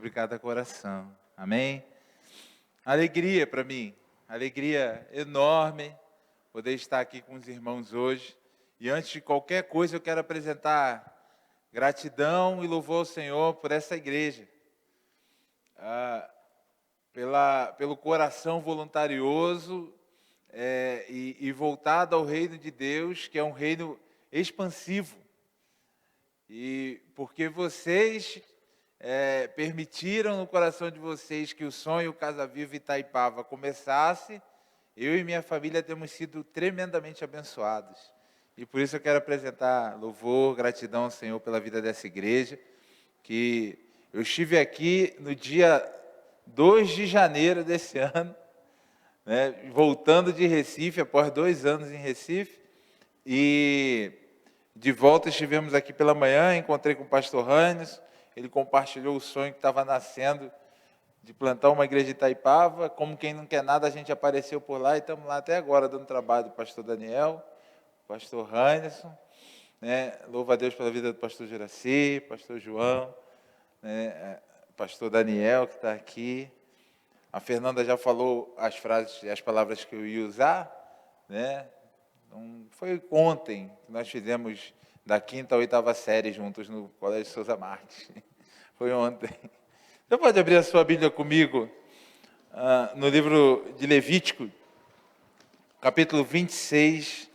sobre cada coração. Amém? Alegria para mim, alegria enorme poder estar aqui com os irmãos hoje. E antes de qualquer coisa eu quero apresentar gratidão e louvor ao Senhor por essa igreja. Pelo coração voluntarioso e voltado ao reino de Deus, que é um reino expansivo. E porque vocês permitiram no coração de vocês que o sonho Casa Viva Itaipava começasse, eu e minha família temos sido tremendamente abençoados. E por isso eu quero apresentar louvor, gratidão ao Senhor pela vida dessa igreja, que eu estive aqui no dia 2 de janeiro desse ano, né, voltando de Recife, após 2 anos em Recife, e de volta estivemos aqui pela manhã, encontrei com o pastor Hannes, ele compartilhou o sonho que estava nascendo de plantar uma igreja de Itaipava. Como quem não quer nada, a gente apareceu por lá e estamos lá até agora dando trabalho do pastor Daniel, pastor Hannes, né? Louva a Deus pela vida do pastor Juraci, pastor João, né? Pastor Daniel que está aqui. A Fernanda já falou as palavras que eu ia usar, né? Foi ontem que nós fizemos da 5ª à 8ª série juntos no Colégio Souza Marques. Foi ontem. Você pode abrir a sua Bíblia comigo no livro de Levítico, capítulo 26.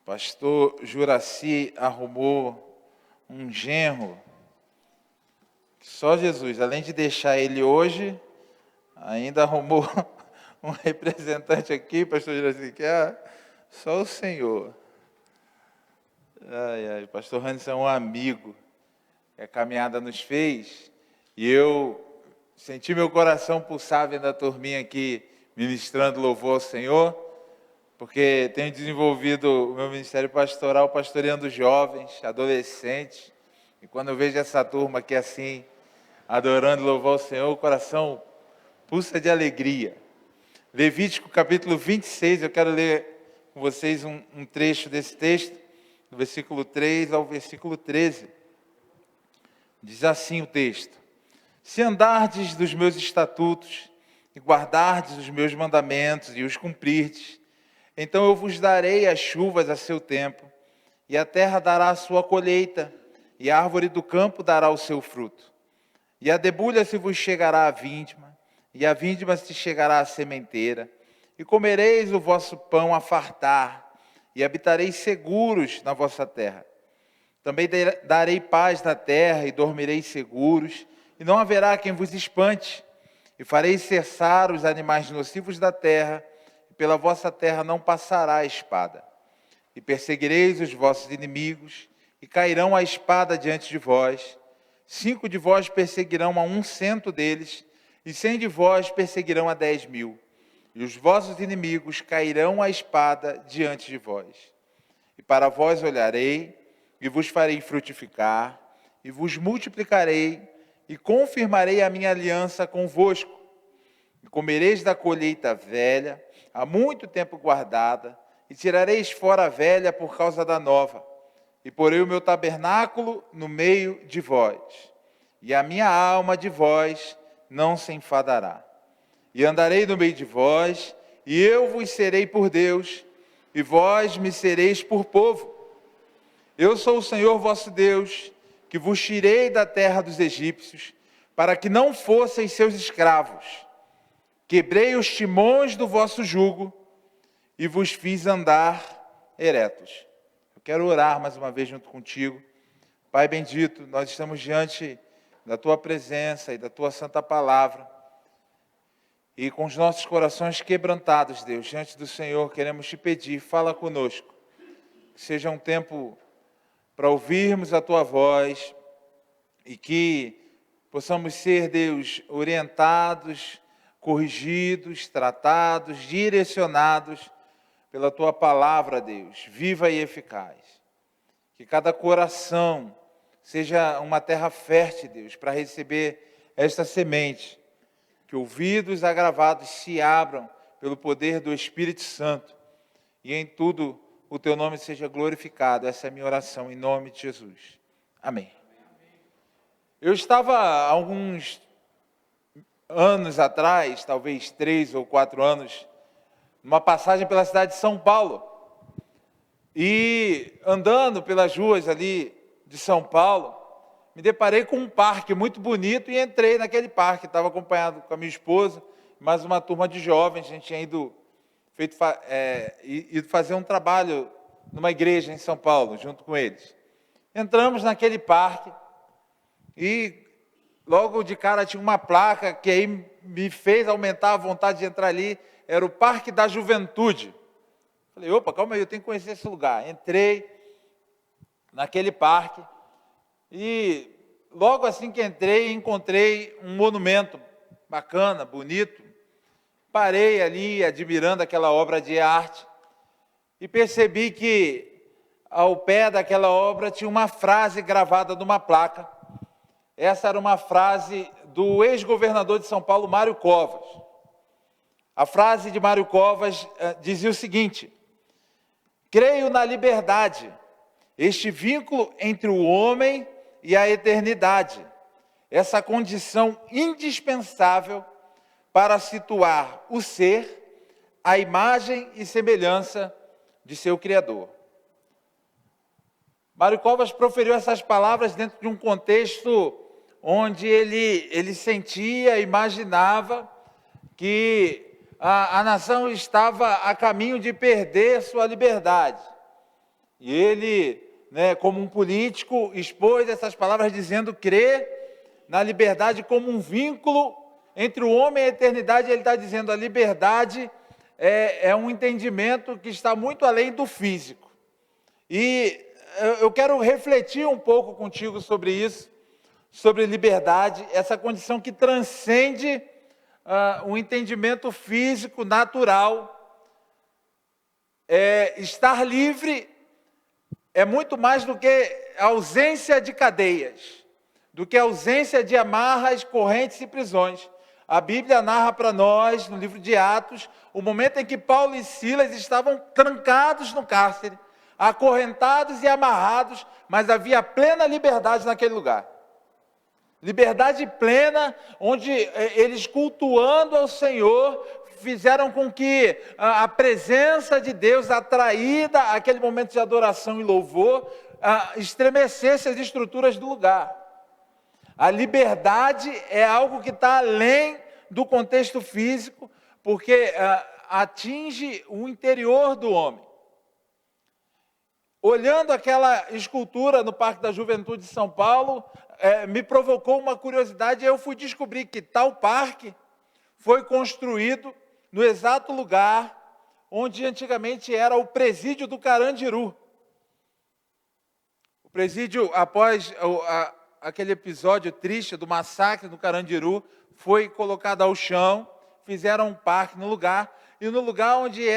Pastor Juraci arrumou um genro, que só Jesus, além de deixar ele hoje, ainda arrumou um representante aqui, pastor Juraci, que é só o Senhor. Pastor Hannes é um amigo que a caminhada nos fez, e eu senti meu coração pulsar vendo a turminha aqui ministrando louvor ao Senhor, porque tenho desenvolvido o meu ministério pastoral pastoreando jovens, adolescentes, e quando eu vejo essa turma aqui assim, adorando louvor ao Senhor, o coração pulsa de alegria. Levítico capítulo 26, eu quero ler com vocês um trecho desse texto, do versículo 3 ao versículo 13. Diz assim o texto: se andardes dos meus estatutos e guardardes os meus mandamentos e os cumprirdes, então eu vos darei as chuvas a seu tempo, e a terra dará a sua colheita, e a árvore do campo dará o seu fruto. E a debulha se vos chegará à vindima, e a vindima se chegará à sementeira, e comereis o vosso pão a fartar, e habitareis seguros na vossa terra. Também darei paz na terra, e dormireis seguros, e não haverá quem vos espante, e farei cessar os animais nocivos da terra, e pela vossa terra não passará a espada. E perseguireis os vossos inimigos, e cairão a espada diante de vós. 5 de vós perseguirão a 100 deles, e 100 de vós perseguirão a 10.000. E os vossos inimigos cairão a espada diante de vós. E para vós olharei, e vos farei frutificar, e vos multiplicarei, e confirmarei a minha aliança convosco. E comereis da colheita velha, há muito tempo guardada, e tirareis fora a velha por causa da nova. E porei o meu tabernáculo no meio de vós, e a minha alma de vós não se enfadará. E andarei no meio de vós, e eu vos serei por Deus, e vós me sereis por povo. Eu sou o Senhor vosso Deus, que vos tirei da terra dos egípcios, para que não fosseis seus escravos. Quebrei os timões do vosso jugo, e vos fiz andar eretos. Eu quero orar mais uma vez junto contigo. Pai bendito, nós estamos diante da Tua presença e da Tua santa palavra. E com os nossos corações quebrantados, Deus, diante do Senhor, queremos Te pedir, fala conosco. Que seja um tempo para ouvirmos a Tua voz e que possamos ser, Deus, orientados, corrigidos, tratados, direcionados pela Tua palavra, Deus, viva e eficaz. Que cada coração seja uma terra fértil, Deus, para receber esta semente. Que ouvidos agravados se abram pelo poder do Espírito Santo. E em tudo o Teu nome seja glorificado. Essa é a minha oração, em nome de Jesus. Amém. Eu estava há alguns anos atrás, talvez 3 ou 4 anos, numa passagem pela cidade de São Paulo. E andando pelas ruas ali de São Paulo, me deparei com um parque muito bonito e entrei naquele parque. Estava acompanhado com a minha esposa, mais uma turma de jovens. A gente tinha ido fazer um trabalho numa igreja em São Paulo, junto com eles. Entramos naquele parque e logo de cara tinha uma placa que aí me fez aumentar a vontade de entrar ali. Era o Parque da Juventude. Falei, opa, calma aí, eu tenho que conhecer esse lugar. Entrei naquele parque e logo assim que entrei, encontrei um monumento bacana, bonito. Parei ali admirando aquela obra de arte e percebi que ao pé daquela obra tinha uma frase gravada numa placa. Essa era uma frase do ex-governador de São Paulo, Mário Covas. A frase de Mário Covas dizia o seguinte: creio na liberdade, este vínculo entre o homem e a eternidade, essa condição indispensável para situar o ser à imagem e semelhança de seu Criador. Mário Covas proferiu essas palavras dentro de um contexto onde ele sentia, imaginava que a nação estava a caminho de perder sua liberdade. E ele, como um político, expôs essas palavras dizendo crer na liberdade como um vínculo entre o homem e a eternidade. Ele está dizendo a liberdade é um entendimento que está muito além do físico. E eu quero refletir um pouco contigo sobre isso, sobre liberdade, essa condição que transcende um entendimento físico, natural. Estar livre é muito mais do que a ausência de cadeias, do que a ausência de amarras, correntes e prisões. A Bíblia narra para nós, no livro de Atos, o momento em que Paulo e Silas estavam trancados no cárcere, acorrentados e amarrados, mas havia plena liberdade naquele lugar. Liberdade plena, onde eles, cultuando ao Senhor, fizeram com que a presença de Deus, atraída àquele momento de adoração e louvor, estremecesse as estruturas do lugar. A liberdade é algo que está além do contexto físico, porque atinge o interior do homem. Olhando aquela escultura no Parque da Juventude de São Paulo, me provocou uma curiosidade, e eu fui descobrir que tal parque foi construído no exato lugar onde antigamente era o presídio do Carandiru. O presídio, após aquele episódio triste do massacre do Carandiru, foi colocado ao chão, fizeram um parque no lugar, e no lugar onde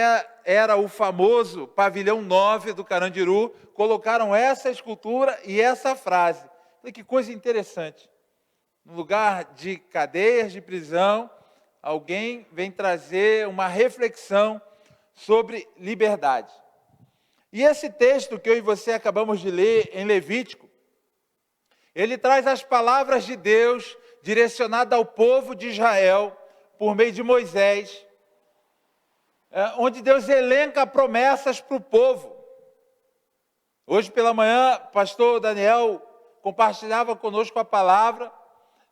era o famoso pavilhão 9 do Carandiru, colocaram essa escultura e essa frase. Olha que coisa interessante. No lugar de cadeias de prisão, alguém vem trazer uma reflexão sobre liberdade. E esse texto que eu e você acabamos de ler em Levítico, ele traz as palavras de Deus direcionadas ao povo de Israel por meio de Moisés, onde Deus elenca promessas para o povo. Hoje pela manhã, pastor Daniel compartilhava conosco a palavra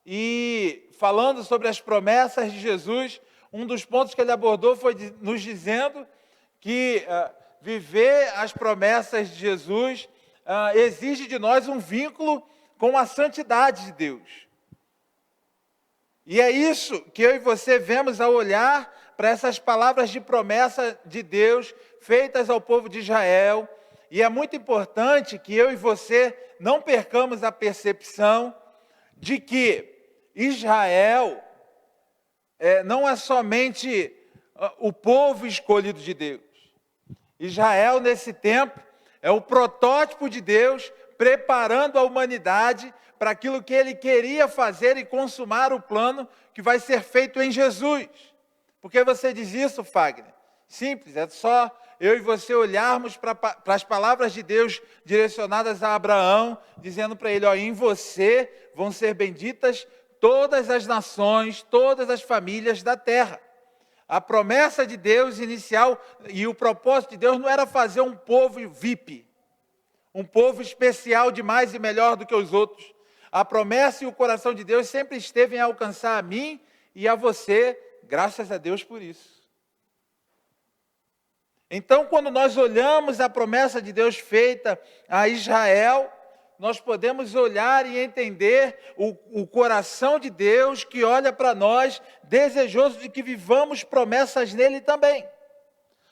e falando sobre as promessas de Jesus, um dos pontos que ele abordou foi nos dizendo que viver as promessas de Jesus exige de nós um vínculo com a santidade de Deus. E é isso que eu e você vemos ao olhar para essas palavras de promessa de Deus feitas ao povo de Israel. E é muito importante que eu e você não percamos a percepção de que Israel não é somente o povo escolhido de Deus. Israel, nesse tempo, é o protótipo de Deus preparando a humanidade para aquilo que ele queria fazer e consumar o plano que vai ser feito em Jesus. Por que você diz isso, Fagner? Simples, é só eu e você olharmos para as palavras de Deus direcionadas a Abraão, dizendo para ele, em você vão ser benditas todas as nações, todas as famílias da terra. A promessa de Deus inicial e o propósito de Deus não era fazer um povo VIP, um povo especial demais e melhor do que os outros. A promessa e o coração de Deus sempre esteve em alcançar a mim e a você, graças a Deus por isso. Então, quando nós olhamos a promessa de Deus feita a Israel, nós podemos olhar e entender o coração de Deus que olha para nós, desejoso de que vivamos promessas nele também.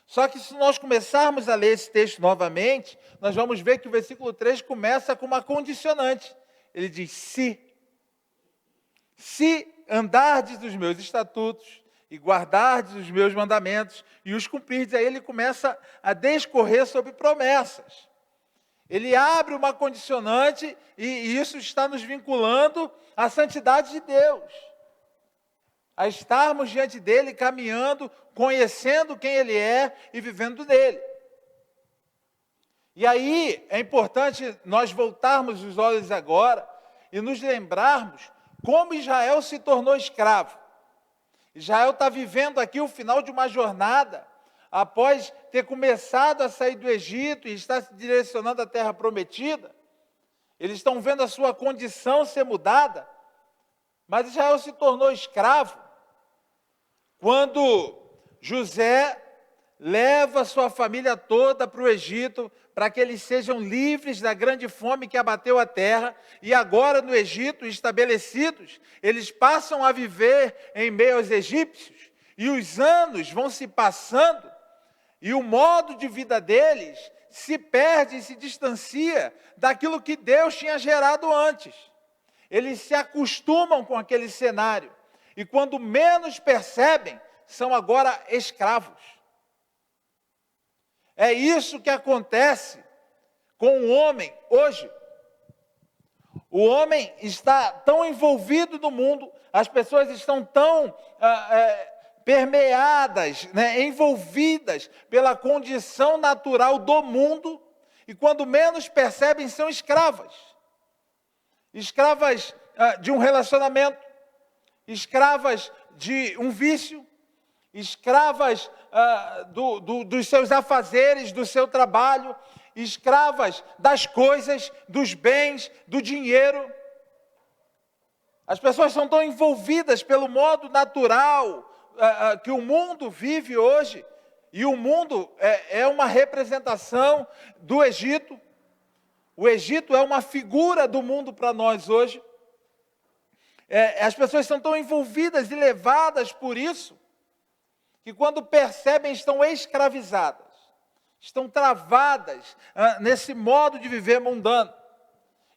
Só que se nós começarmos a ler esse texto novamente, nós vamos ver que o versículo 3 começa com uma condicionante. Ele diz, se andardes dos meus estatutos e guardardes os meus mandamentos e os cumprirdes, aí ele começa a discorrer sobre promessas. Ele abre uma condicionante e isso está nos vinculando à santidade de Deus. A estarmos diante dele, caminhando, conhecendo quem ele é e vivendo nele. E aí é importante nós voltarmos os olhos agora e nos lembrarmos como Israel se tornou escravo. Israel está vivendo aqui o final de uma jornada, após ter começado a sair do Egito e está se direcionando à terra prometida. Eles estão vendo a sua condição ser mudada, mas Israel se tornou escravo quando José leva sua família toda para o Egito, para que eles sejam livres da grande fome que abateu a terra, e agora no Egito, estabelecidos, eles passam a viver em meio aos egípcios, e os anos vão se passando, e o modo de vida deles se perde e se distancia daquilo que Deus tinha gerado antes. Eles se acostumam com aquele cenário, e quando menos percebem, são agora escravos. É isso que acontece com o homem hoje. O homem está tão envolvido no mundo, as pessoas estão tão permeadas, envolvidas pela condição natural do mundo, e quando menos percebem são escravas. Escravas de um relacionamento, escravas de um vício, escravas dos seus afazeres, do seu trabalho, escravas das coisas, dos bens, do dinheiro. As pessoas são tão envolvidas pelo modo natural que o mundo vive hoje, e o mundo é uma representação do Egito. O Egito é uma figura do mundo para nós hoje. As pessoas são tão envolvidas e levadas por isso, que quando percebem estão escravizadas, estão travadas nesse modo de viver mundano.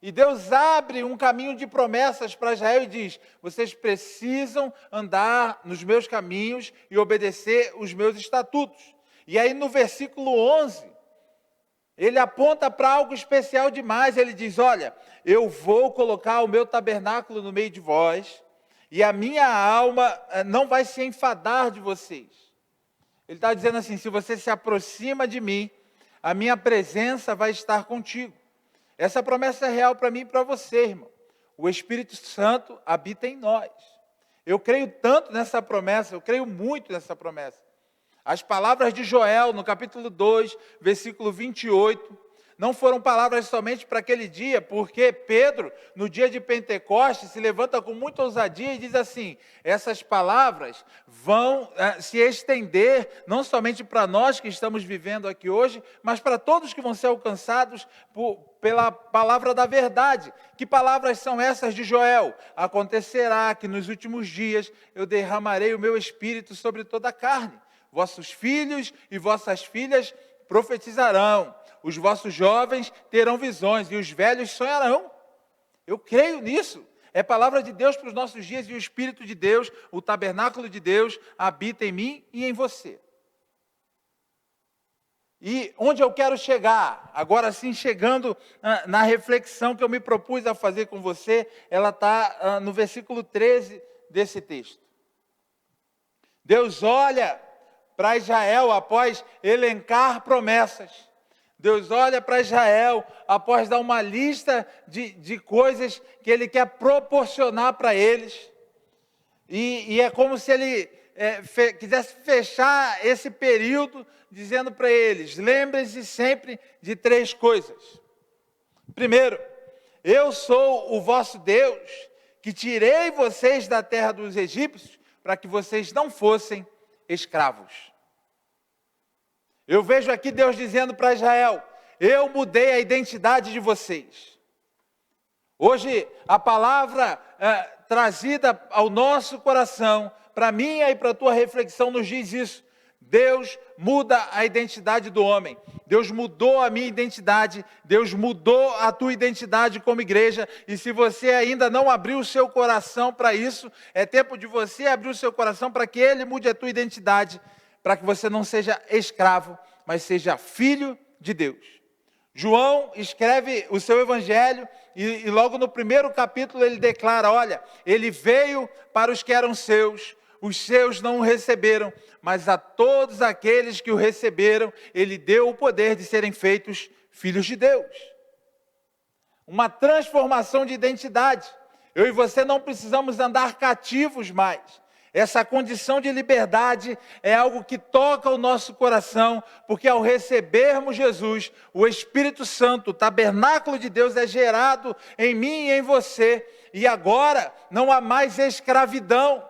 E Deus abre um caminho de promessas para Israel e diz, vocês precisam andar nos meus caminhos e obedecer os meus estatutos. E aí no versículo 11, ele aponta para algo especial demais, ele diz, olha, eu vou colocar o meu tabernáculo no meio de vós, e a minha alma não vai se enfadar de vocês. Ele está dizendo assim, se você se aproxima de mim, a minha presença vai estar contigo. Essa promessa é real para mim e para você, irmão. O Espírito Santo habita em nós. Eu creio tanto nessa promessa, eu creio muito nessa promessa. As palavras de Joel, no capítulo 2, versículo 28, não foram palavras somente para aquele dia, porque Pedro, no dia de Pentecostes, se levanta com muita ousadia e diz assim, essas palavras vão se estender, não somente para nós que estamos vivendo aqui hoje, mas para todos que vão ser alcançados pela palavra da verdade. Que palavras são essas de Joel? Acontecerá que nos últimos dias eu derramarei o meu espírito sobre toda a carne. Vossos filhos e vossas filhas profetizarão. Os vossos jovens terão visões e os velhos sonharão. Eu creio nisso. É palavra de Deus para os nossos dias e o Espírito de Deus, o tabernáculo de Deus, habita em mim e em você. E onde eu quero chegar? Agora sim, chegando na reflexão que eu me propus a fazer com você, ela está no versículo 13 desse texto. Deus olha para Israel após elencar promessas. Deus olha para Israel após dar uma lista de coisas que Ele quer proporcionar para eles. E é como se Ele quisesse fechar esse período dizendo para eles: lembrem-se sempre de 3 coisas. Primeiro, eu sou o vosso Deus, que tirei vocês da terra dos egípcios para que vocês não fossem escravos. Eu vejo aqui Deus dizendo para Israel: eu mudei a identidade de vocês. Hoje, a palavra trazida ao nosso coração, para minha e para a tua reflexão, nos diz isso. Deus muda a identidade do homem. Deus mudou a minha identidade. Deus mudou a tua identidade como igreja. E se você ainda não abriu o seu coração para isso, é tempo de você abrir o seu coração para que Ele mude a tua identidade, para que você não seja escravo, mas seja filho de Deus. João escreve o seu evangelho e logo no primeiro capítulo ele declara: olha, ele veio para os que eram seus, os seus não o receberam, mas a todos aqueles que o receberam, ele deu o poder de serem feitos filhos de Deus. Uma transformação de identidade. Eu e você não precisamos andar cativos mais. Essa condição de liberdade é algo que toca o nosso coração, porque ao recebermos Jesus, o Espírito Santo, o tabernáculo de Deus é gerado em mim e em você, e agora não há mais escravidão,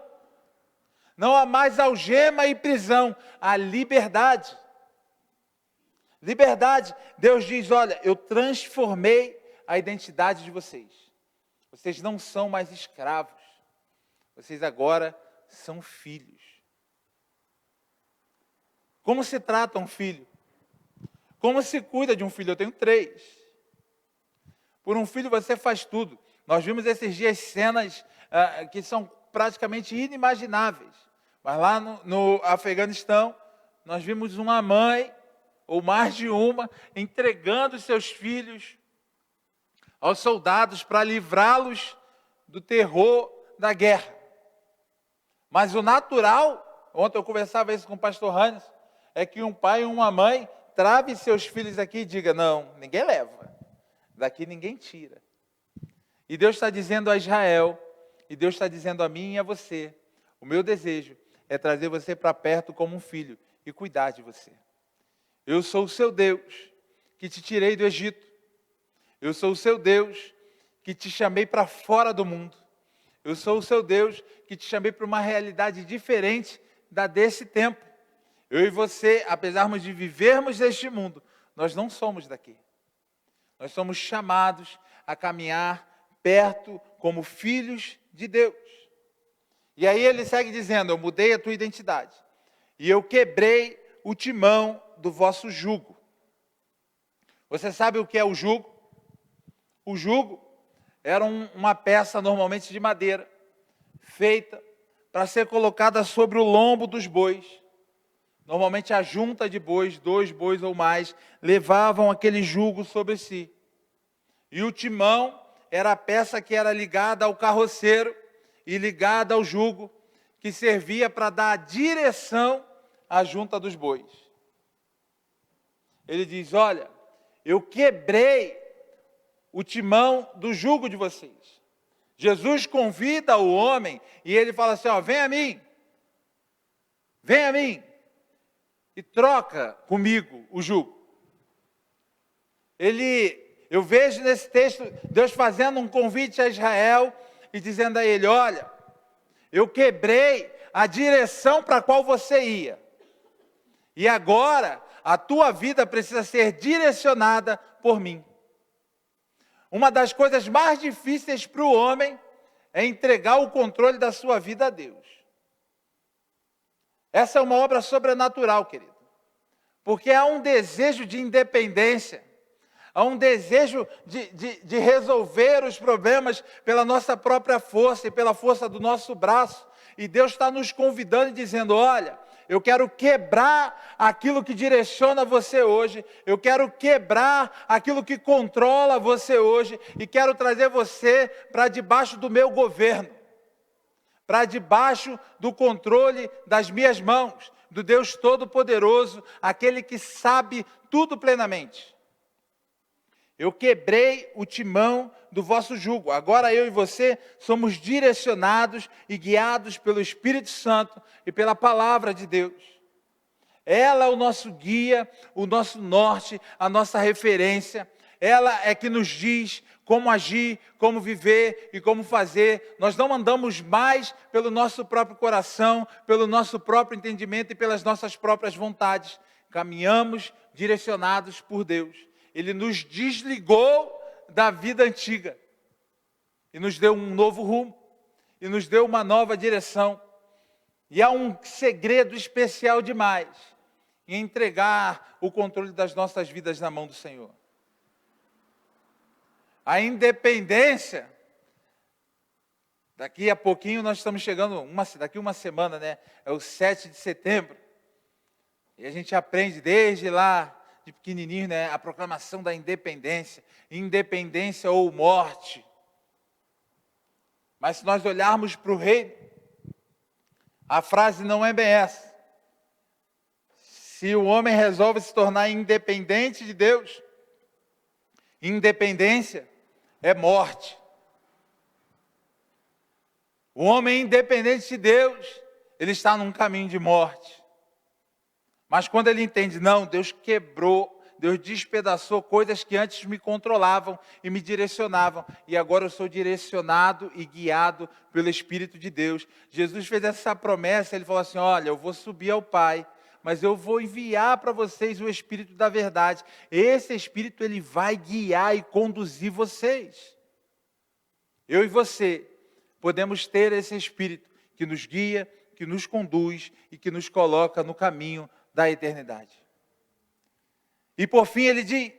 não há mais algema e prisão, há liberdade. Liberdade. Deus diz: olha, eu transformei a identidade de vocês. Vocês não são mais escravos, vocês agora são filhos. Como se trata um filho? Como se cuida de um filho? Eu tenho 3. Por um filho você faz tudo. Nós vimos esses dias cenas que são praticamente inimagináveis. Mas lá no Afeganistão, nós vimos uma mãe, ou mais de uma, entregando seus filhos aos soldados para livrá-los do terror da guerra. Mas o natural, ontem eu conversava isso com o pastor Hannes, é que um pai e uma mãe trave seus filhos aqui e diga: não, ninguém leva, daqui ninguém tira. E Deus está dizendo a Israel, e Deus está dizendo a mim e a você: o meu desejo é trazer você para perto como um filho e cuidar de você. Eu sou o seu Deus, que te tirei do Egito. Eu sou o seu Deus, que te chamei para fora do mundo. Eu sou o seu Deus, que te chamei para uma realidade diferente da desse tempo. Eu e você, apesar de vivermos neste mundo, nós não somos daqui. Nós somos chamados a caminhar perto como filhos de Deus. E aí ele segue dizendo: eu mudei a tua identidade. E eu quebrei o timão do vosso jugo. Você sabe o que é o jugo? O jugo era uma peça normalmente de madeira, feita para ser colocada sobre o lombo dos bois. Normalmente a junta de bois, 2 bois ou mais, levavam aquele jugo sobre si. E o timão era a peça que era ligada ao carroceiro e ligada ao jugo, que servia para dar a direção à junta dos bois. Ele diz: olha, eu quebrei o timão do jugo de vocês. Jesus convida o homem e ele fala assim: ó, vem a mim, e troca comigo o jugo. Eu vejo nesse texto Deus fazendo um convite a Israel e dizendo a ele: olha, eu quebrei a direção para a qual você ia, e agora a tua vida precisa ser direcionada por mim. Uma das coisas mais difíceis para o homem é entregar o controle da sua vida a Deus. Essa é uma obra sobrenatural, querido. Porque há um desejo de independência, há um desejo de resolver os problemas pela nossa própria força e pela força do nosso braço. E Deus está nos convidando e dizendo: olha, eu quero quebrar aquilo que direciona você hoje. Eu quero quebrar aquilo que controla você hoje. E quero trazer você para debaixo do meu governo. para debaixo do controle das minhas mãos, do Deus Todo-Poderoso, aquele que sabe tudo plenamente. Eu quebrei o timão do vosso jugo. Agora eu e você somos direcionados e guiados pelo Espírito Santo e pela palavra de Deus. Ela é o nosso guia, o nosso norte, a nossa referência. Ela é que nos diz como agir, como viver e como fazer. Nós não andamos mais pelo nosso próprio coração, pelo nosso próprio entendimento e pelas nossas próprias vontades. Caminhamos direcionados por Deus. Ele nos desligou da vida antiga e nos deu um novo rumo e nos deu uma nova direção. E há um segredo especial demais em entregar o controle das nossas vidas na mão do Senhor. A independência, daqui a pouquinho nós estamos chegando, daqui uma semana, né? É o 7 de setembro. E a gente aprende desde lá, de pequenininho, né? A proclamação da independência. Independência ou morte. Mas se nós olharmos para o reino, a frase não é bem essa. Se o homem resolve se tornar independente de Deus, independência é morte. O homem independente de Deus, ele está num caminho de morte. Mas quando ele entende, não, Deus quebrou, Deus despedaçou coisas que antes me controlavam e me direcionavam. E agora eu sou direcionado e guiado pelo Espírito de Deus. Jesus fez essa promessa, ele falou assim, olha, eu vou subir ao Pai, mas eu vou enviar para vocês o Espírito da verdade. Esse Espírito, ele vai guiar e conduzir vocês. Eu e você podemos ter esse Espírito que nos guia, que nos conduz e que nos coloca no caminho da eternidade. E por fim ele diz,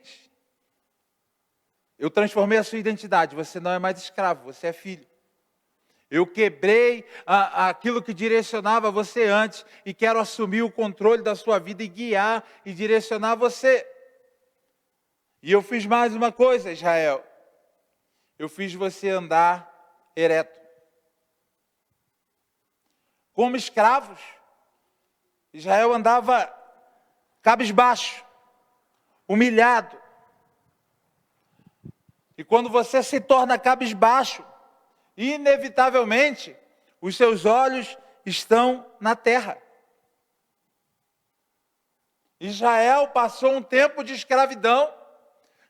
eu transformei a sua identidade, você não é mais escravo, você é filho. Eu quebrei aquilo que direcionava você antes e quero assumir o controle da sua vida e guiar e direcionar você. E eu fiz mais uma coisa, Israel. Eu fiz você andar ereto. Como escravos, Israel andava cabisbaixo, humilhado. E quando você se torna cabisbaixo, inevitavelmente, os seus olhos estão na terra. Israel passou um tempo de escravidão,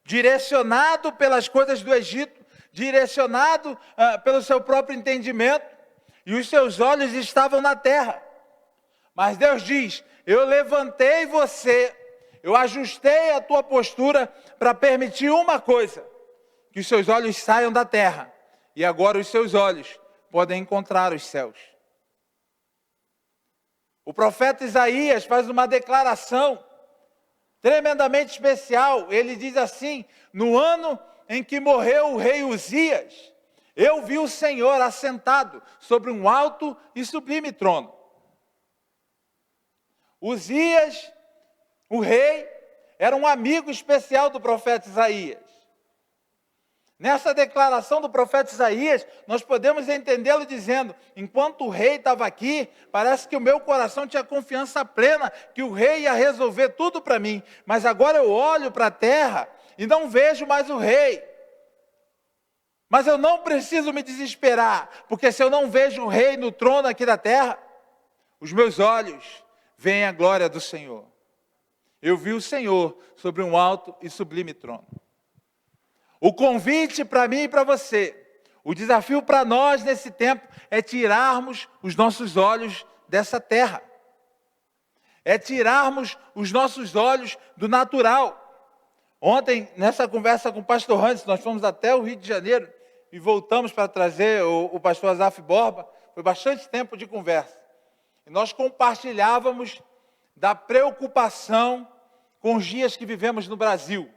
direcionado pelas coisas do Egito, direcionado pelo seu próprio entendimento, e os seus olhos estavam na terra. Mas Deus diz, eu levantei você, eu ajustei a tua postura para permitir uma coisa, que os seus olhos saiam da terra, e agora os seus olhos podem encontrar os céus. O profeta Isaías faz uma declaração tremendamente especial, ele diz assim, no ano em que morreu o rei Uzias, eu vi o Senhor assentado sobre um alto e sublime trono. Uzias, o rei, era um amigo especial do profeta Isaías. Nessa declaração do profeta Isaías, nós podemos entendê-lo dizendo, enquanto o rei estava aqui, parece que o meu coração tinha confiança plena que o rei ia resolver tudo para mim. Mas agora eu olho para a terra e não vejo mais o rei. Mas eu não preciso me desesperar, porque se eu não vejo o rei no trono aqui da terra, os meus olhos veem a glória do Senhor. Eu vi o Senhor sobre um alto e sublime trono. O convite para mim e para você, o desafio para nós nesse tempo é tirarmos os nossos olhos dessa terra. É tirarmos os nossos olhos do natural. Ontem, nessa conversa com o pastor Hans, nós fomos até o Rio de Janeiro e voltamos para trazer o pastor Azaf Borba. Foi bastante tempo de conversa. E nós compartilhávamos da preocupação com os dias que vivemos no Brasil.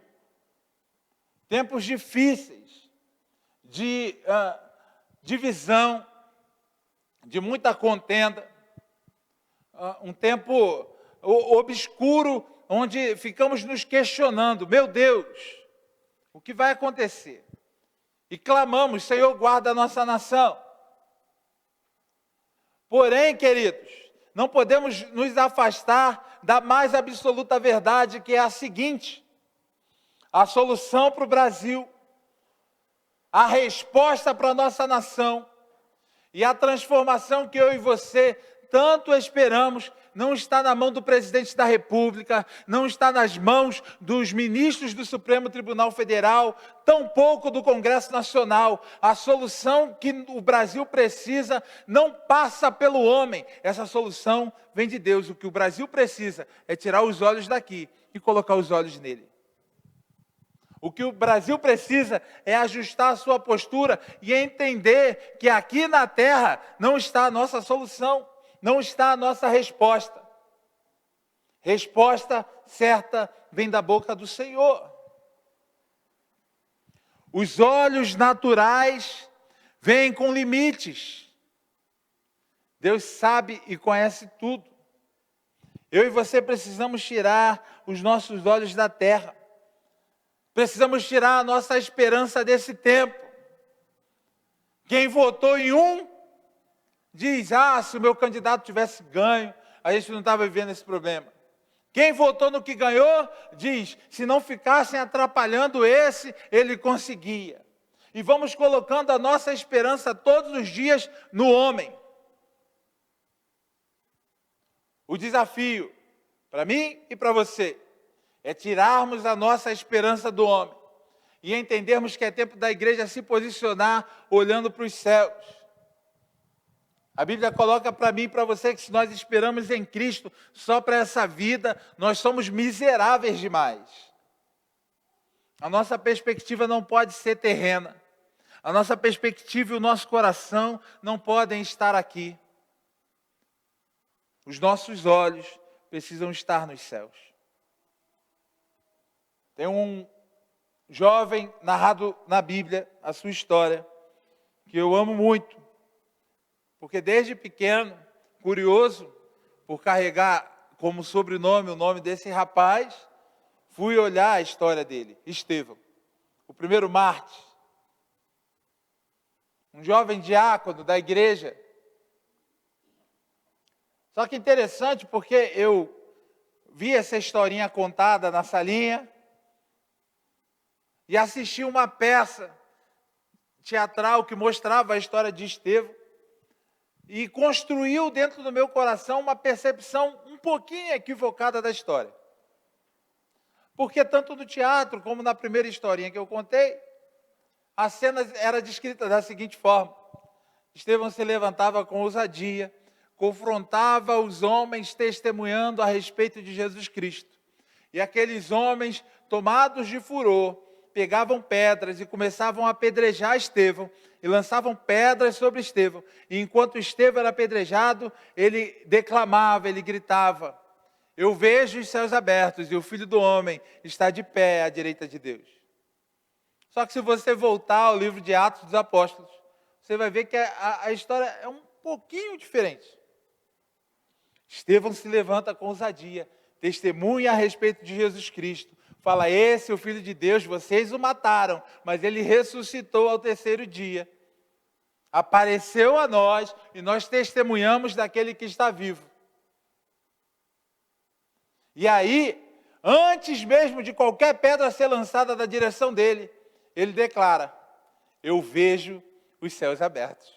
Tempos difíceis, de divisão, de muita contenda, um tempo obscuro, onde ficamos nos questionando, meu Deus, o que vai acontecer? E clamamos, Senhor, guarda a nossa nação. Porém, queridos, não podemos nos afastar da mais absoluta verdade, que é a seguinte: a solução para o Brasil, a resposta para a nossa nação e a transformação que eu e você tanto esperamos, não está na mão do presidente da República, não está nas mãos dos ministros do Supremo Tribunal Federal, tampouco do Congresso Nacional. A solução que o Brasil precisa não passa pelo homem, essa solução vem de Deus. O que o Brasil precisa é tirar os olhos daqui e colocar os olhos nele. O que o Brasil precisa é ajustar a sua postura e entender que aqui na terra não está a nossa solução, não está a nossa resposta. Resposta certa vem da boca do Senhor. Os olhos naturais vêm com limites. Deus sabe e conhece tudo. Eu e você precisamos tirar os nossos olhos da terra. Precisamos tirar a nossa esperança desse tempo. Quem votou em um, diz, se o meu candidato tivesse ganho, a gente não estava vivendo esse problema. Quem votou no que ganhou, diz, se não ficassem atrapalhando esse, ele conseguia. E vamos colocando a nossa esperança todos os dias no homem. O desafio, para mim e para você, é tirarmos a nossa esperança do homem e entendermos que é tempo da igreja se posicionar olhando para os céus. A Bíblia coloca para mim e para você que se nós esperamos em Cristo só para essa vida, nós somos miseráveis demais. A nossa perspectiva não pode ser terrena. A nossa perspectiva e o nosso coração não podem estar aqui. Os nossos olhos precisam estar nos céus. Tem um jovem narrado na Bíblia, a sua história, que eu amo muito, porque desde pequeno, curioso por carregar como sobrenome o nome desse rapaz, fui olhar a história dele, Estevão, o primeiro mártir, um jovem diácono da igreja. Só que interessante porque eu vi essa historinha contada na salinha, e assisti uma peça teatral que mostrava a história de Estevão e construiu dentro do meu coração uma percepção um pouquinho equivocada da história. Porque tanto no teatro como na primeira historinha que eu contei, a cena era descrita da seguinte forma: Estevão se levantava com ousadia, confrontava os homens testemunhando a respeito de Jesus Cristo. E aqueles homens, tomados de furor, pegavam pedras e começavam a apedrejar Estevão, e lançavam pedras sobre Estevão. E enquanto Estevão era apedrejado, ele declamava, ele gritava: eu vejo os céus abertos e o Filho do Homem está de pé à direita de Deus. Só que se você voltar ao livro de Atos dos Apóstolos, você vai ver que a história é um pouquinho diferente. Estevão se levanta com ousadia, testemunha a respeito de Jesus Cristo. Fala, esse é o Filho de Deus, vocês o mataram, mas ele ressuscitou ao terceiro dia. Apareceu a nós e nós testemunhamos daquele que está vivo. E aí, antes mesmo de qualquer pedra ser lançada da direção dele, ele declara: eu vejo os céus abertos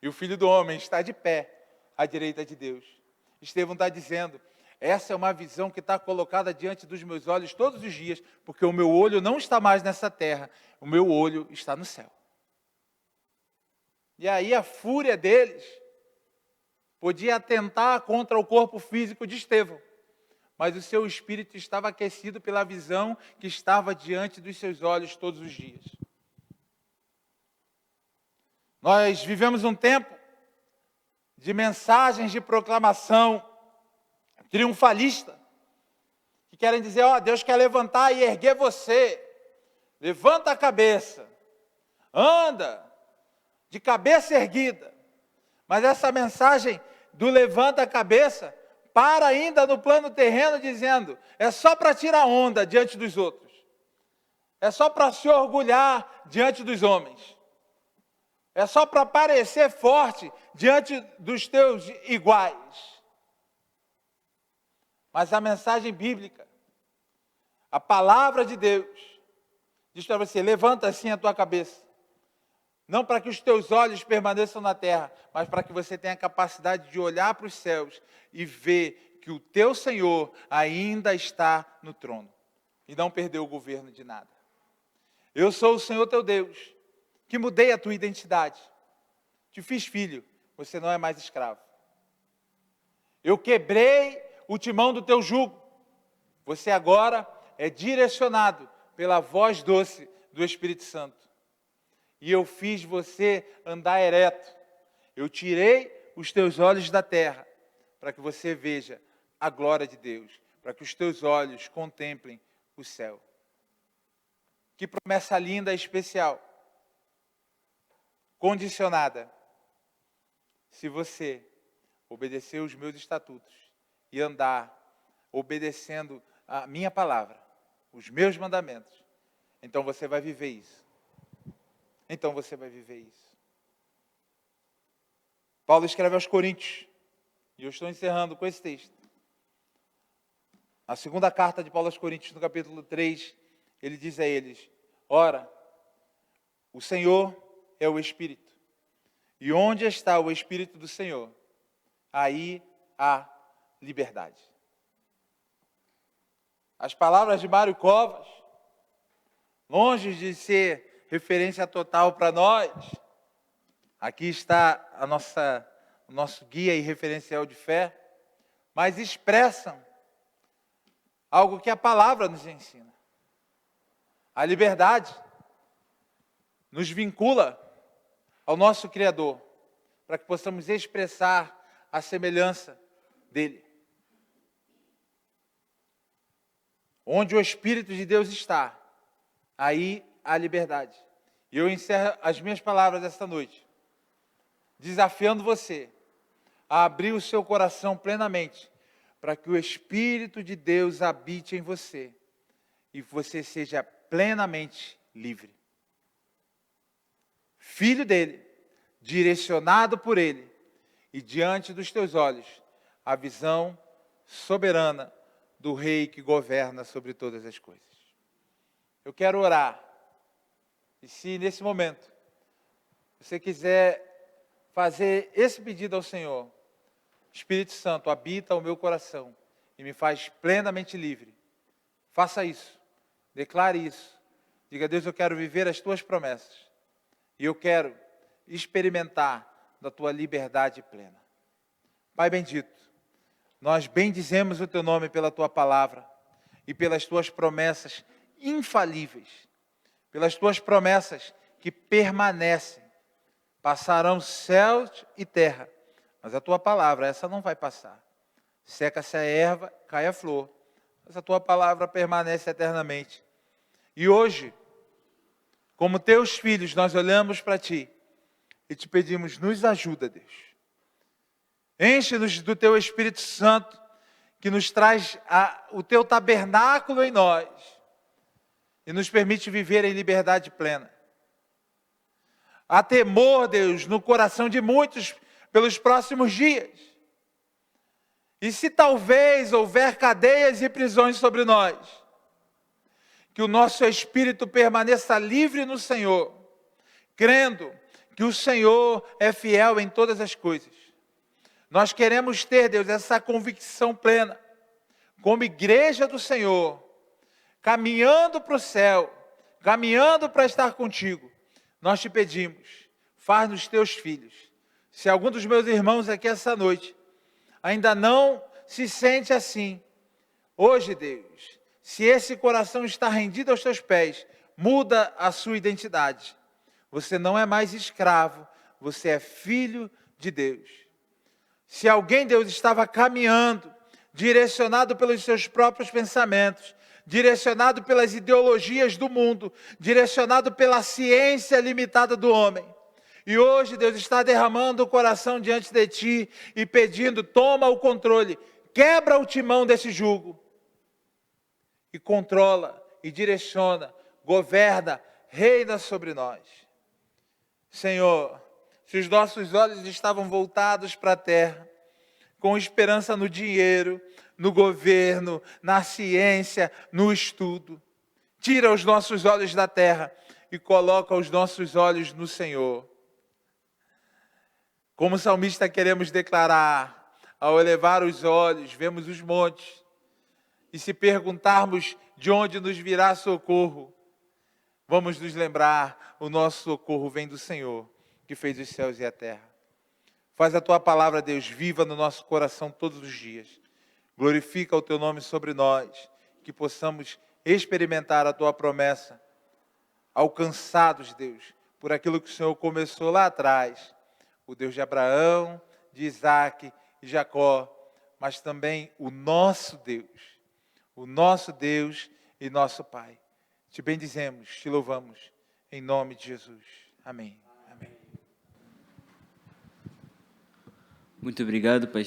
e o Filho do Homem está de pé à direita de Deus. Estevão está dizendo: essa é uma visão que está colocada diante dos meus olhos todos os dias, porque o meu olho não está mais nessa terra, o meu olho está no céu. E aí a fúria deles podia atentar contra o corpo físico de Estevão, mas o seu espírito estava aquecido pela visão que estava diante dos seus olhos todos os dias. Nós vivemos um tempo de mensagens de proclamação triunfalista, que querem dizer, Deus quer levantar e erguer você, levanta a cabeça, anda de cabeça erguida. Mas essa mensagem do levanta a cabeça para ainda no plano terreno, dizendo, é só para tirar onda diante dos outros, é só para se orgulhar diante dos homens. é só para parecer forte diante dos teus iguais. Mas a mensagem bíblica, a palavra de Deus, diz para você: levanta assim a tua cabeça. Não para que os teus olhos permaneçam na terra, mas para que você tenha a capacidade de olhar para os céus e ver que o teu Senhor ainda está no trono e não perdeu o governo de nada. Eu sou o Senhor teu Deus, que mudei a tua identidade. Te fiz filho, você não é mais escravo. Eu quebrei o timão do teu jugo. Você agora é direcionado pela voz doce do Espírito Santo. E eu fiz você andar ereto. Eu tirei os teus olhos da terra, para que você veja a glória de Deus, para que os teus olhos contemplem o céu. Que promessa linda e especial. Condicionada. Se você obedecer os meus estatutos e andar obedecendo a minha palavra, os meus mandamentos, então você vai viver isso. Então você vai viver isso. Paulo escreve aos Coríntios, e eu estou encerrando com esse texto. A segunda carta de Paulo aos Coríntios, no capítulo 3, ele diz a eles: ora, o Senhor é o Espírito, e onde está o Espírito do Senhor, aí há liberdade. As palavras de Mário Covas, longe de ser referência total para nós, aqui está o nosso guia e referencial de fé, mas expressam algo que a palavra nos ensina. A liberdade nos vincula ao nosso Criador, para que possamos expressar a semelhança dele. Onde o Espírito de Deus está, aí há liberdade. E eu encerro as minhas palavras esta noite, desafiando você a abrir o seu coração plenamente, para que o Espírito de Deus habite em você, e você seja plenamente livre. Filho dele, direcionado por ele, e diante dos teus olhos, a visão soberana do Rei que governa sobre todas as coisas. Eu quero orar. E se nesse momento você quiser fazer esse pedido ao Senhor: Espírito Santo, habita o meu coração e me faz plenamente livre. Faça isso. Declare isso. Diga: Deus, eu quero viver as tuas promessas. E eu quero experimentar da tua liberdade plena. Pai bendito, nós bendizemos o teu nome pela tua palavra e pelas tuas promessas infalíveis, pelas tuas promessas que permanecem. Passarão céus e terra, mas a tua palavra, essa não vai passar. Seca-se a erva, cai a flor, mas a tua palavra permanece eternamente. E hoje, como teus filhos, nós olhamos para ti e te pedimos: nos ajuda, Deus. Enche-nos do teu Espírito Santo, que nos traz o teu tabernáculo em nós e nos permite viver em liberdade plena. Há temor, Deus, no coração de muitos pelos próximos dias. E se talvez houver cadeias e prisões sobre nós, que o nosso espírito permaneça livre no Senhor, crendo que o Senhor é fiel em todas as coisas. Nós queremos ter, Deus, essa convicção plena, como igreja do Senhor, caminhando para o céu, caminhando para estar contigo. Nós te pedimos, faz-nos teus filhos. Se algum dos meus irmãos aqui essa noite ainda não se sente assim, hoje, Deus, se esse coração está rendido aos teus pés, muda a sua identidade. Você não é mais escravo, você é filho de Deus. Se alguém, Deus, estava caminhando, direcionado pelos seus próprios pensamentos, direcionado pelas ideologias do mundo, direcionado pela ciência limitada do homem, e hoje Deus está derramando o coração diante de ti e pedindo: toma o controle, quebra o timão desse jugo, e controla, e direciona, governa, reina sobre nós. Senhor, se os nossos olhos estavam voltados para a terra, com esperança no dinheiro, no governo, na ciência, no estudo, tira os nossos olhos da terra e coloca os nossos olhos no Senhor. Como salmista queremos declarar, ao elevar os olhos, vemos os montes, e se perguntarmos de onde nos virá socorro, vamos nos lembrar, o nosso socorro vem do Senhor, que fez os céus e a terra. Faz a tua palavra, Deus, viva no nosso coração todos os dias. Glorifica o teu nome sobre nós, que possamos experimentar a tua promessa, alcançados, Deus, por aquilo que o Senhor começou lá atrás, o Deus de Abraão, de Isaac e Jacó, mas também o nosso Deus e nosso Pai. Te bendizemos, te louvamos, em nome de Jesus. Amém. Amém. Muito obrigado, pastor.